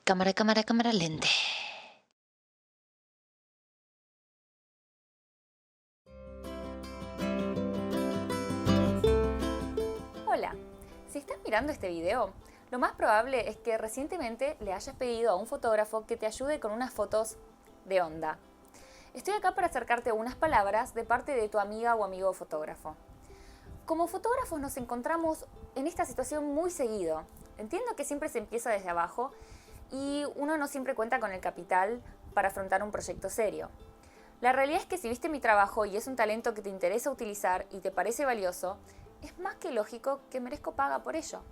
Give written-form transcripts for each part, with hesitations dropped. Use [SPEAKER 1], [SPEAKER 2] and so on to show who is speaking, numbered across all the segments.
[SPEAKER 1] Cámara, cámara, cámara, lente.
[SPEAKER 2] Hola, si estás mirando este video, lo más probable es que recientemente le hayas pedido a un fotógrafo que te ayude con unas fotos de onda. Estoy acá para acercarte unas palabras de parte de tu amiga o amigo fotógrafo. Como fotógrafos nos encontramos en esta situación muy seguido. Entiendo que siempre se empieza desde abajo y uno no siempre cuenta con el capital para afrontar un proyecto serio. La realidad es que si viste mi trabajo y es un talento que te interesa utilizar y te parece valioso, es más que lógico que merezco paga por ello.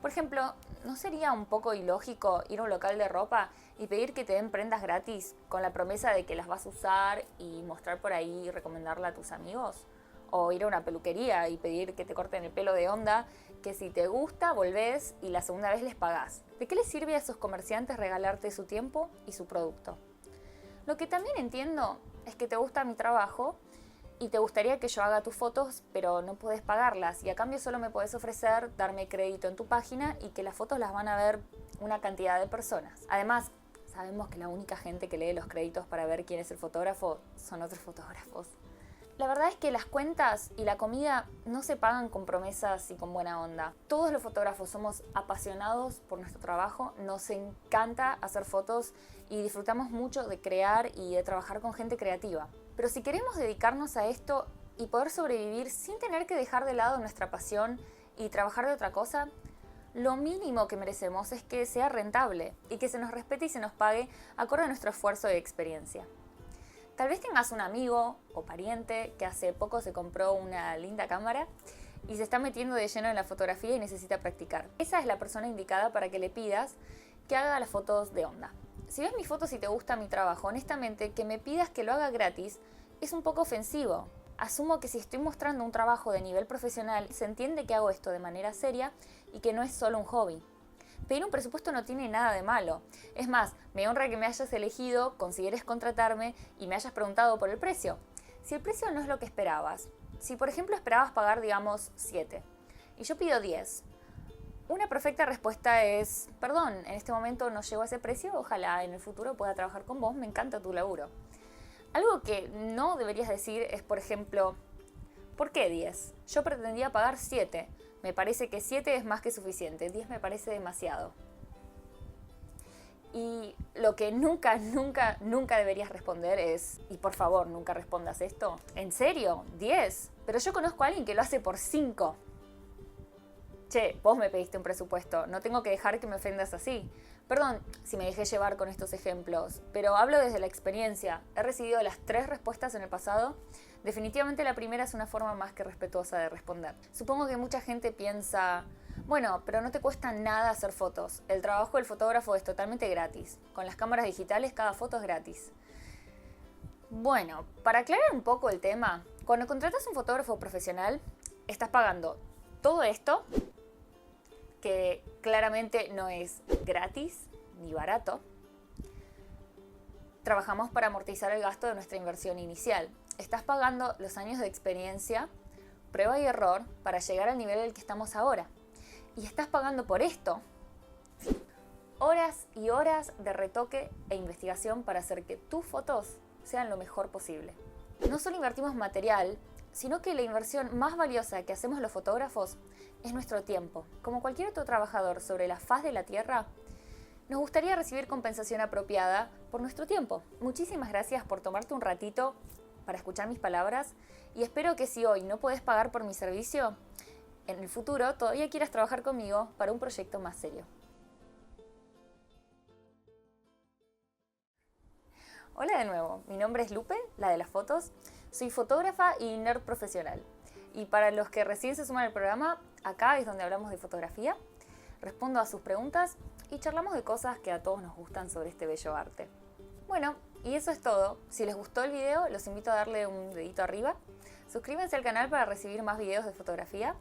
[SPEAKER 2] Por ejemplo, ¿no sería un poco ilógico ir a un local de ropa y pedir que te den prendas gratis con la promesa de que las vas a usar y mostrar por ahí y recomendarla a tus amigos? O ir a una peluquería y pedir que te corten el pelo de onda, que si te gusta volvés y la segunda vez les pagás. ¿De qué les sirve a esos comerciantes regalarte su tiempo y su producto? Lo que también entiendo es que te gusta mi trabajo y te gustaría que yo haga tus fotos, pero no puedes pagarlas y a cambio solo me puedes ofrecer darme crédito en tu página y que las fotos las van a ver una cantidad de personas. Además, sabemos que la única gente que lee los créditos para ver quién es el fotógrafo son otros fotógrafos. La verdad es que las cuentas y la comida no se pagan con promesas y con buena onda. Todos los fotógrafos somos apasionados por nuestro trabajo, nos encanta hacer fotos y disfrutamos mucho de crear y de trabajar con gente creativa. Pero si queremos dedicarnos a esto y poder sobrevivir sin tener que dejar de lado nuestra pasión y trabajar de otra cosa, lo mínimo que merecemos es que sea rentable y que se nos respete y se nos pague acorde a nuestro esfuerzo y experiencia. Tal vez tengas un amigo o pariente que hace poco se compró una linda cámara y se está metiendo de lleno en la fotografía y necesita practicar. Esa es la persona indicada para que le pidas que haga las fotos de onda. Si ves mis fotos y te gusta mi trabajo, honestamente, que me pidas que lo haga gratis es un poco ofensivo. Asumo que si estoy mostrando un trabajo de nivel profesional, se entiende que hago esto de manera seria y que no es solo un hobby. Pedir un presupuesto no tiene nada de malo. Es más, me honra que me hayas elegido, consideres contratarme y me hayas preguntado por el precio. Si el precio no es lo que esperabas, si por ejemplo esperabas pagar, digamos, 7 y yo pido 10, una perfecta respuesta es, perdón, en este momento no llego a ese precio, ojalá en el futuro pueda trabajar con vos, me encanta tu laburo. Algo que no deberías decir es, por ejemplo, ¿por qué 10? Yo pretendía pagar 7. Me parece que 7 es más que suficiente. 10 me parece demasiado. Y lo que nunca, nunca, nunca deberías responder es, y por favor, nunca respondas esto. ¿En serio? ¿10? Pero yo conozco a alguien que lo hace por 5. Che, vos me pediste un presupuesto, no tengo que dejar que me ofendas así. Perdón si me dejé llevar con estos ejemplos, pero hablo desde la experiencia. He recibido las 3 respuestas en el pasado. Definitivamente la primera es una forma más que respetuosa de responder. Supongo que mucha gente piensa, bueno, pero no te cuesta nada hacer fotos. El trabajo del fotógrafo es totalmente gratis. Con las cámaras digitales cada foto es gratis. Bueno, para aclarar un poco el tema, cuando contratas un fotógrafo profesional, estás pagando todo esto, que claramente no es gratis ni barato. Trabajamos para amortizar el gasto de nuestra inversión inicial. Estás pagando los años de experiencia, prueba y error para llegar al nivel al que estamos ahora. Y estás pagando por esto horas y horas de retoque e investigación para hacer que tus fotos sean lo mejor posible. No solo invertimos material, sino que la inversión más valiosa que hacemos los fotógrafos es nuestro tiempo. Como cualquier otro trabajador sobre la faz de la Tierra, nos gustaría recibir compensación apropiada por nuestro tiempo. Muchísimas gracias por tomarte un ratito para escuchar mis palabras y espero que si hoy no puedes pagar por mi servicio, en el futuro todavía quieras trabajar conmigo para un proyecto más serio. Hola de nuevo, mi nombre es Lupe, la de las fotos. Soy fotógrafa y nerd profesional. Y para los que recién se suman al programa, acá es donde hablamos de fotografía, respondo a sus preguntas y charlamos de cosas que a todos nos gustan sobre este bello arte. Bueno, y eso es todo. Si les gustó el video, los invito a darle un dedito arriba. Suscríbanse al canal para recibir más videos de fotografía.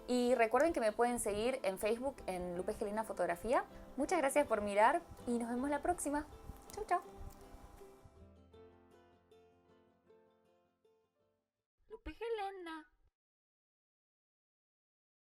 [SPEAKER 2] Y recuerden que me pueden seguir en Facebook en Lupe Gelena Fotografía. Muchas gracias por mirar y nos vemos la próxima. Chau, chau. Lupe Gelena.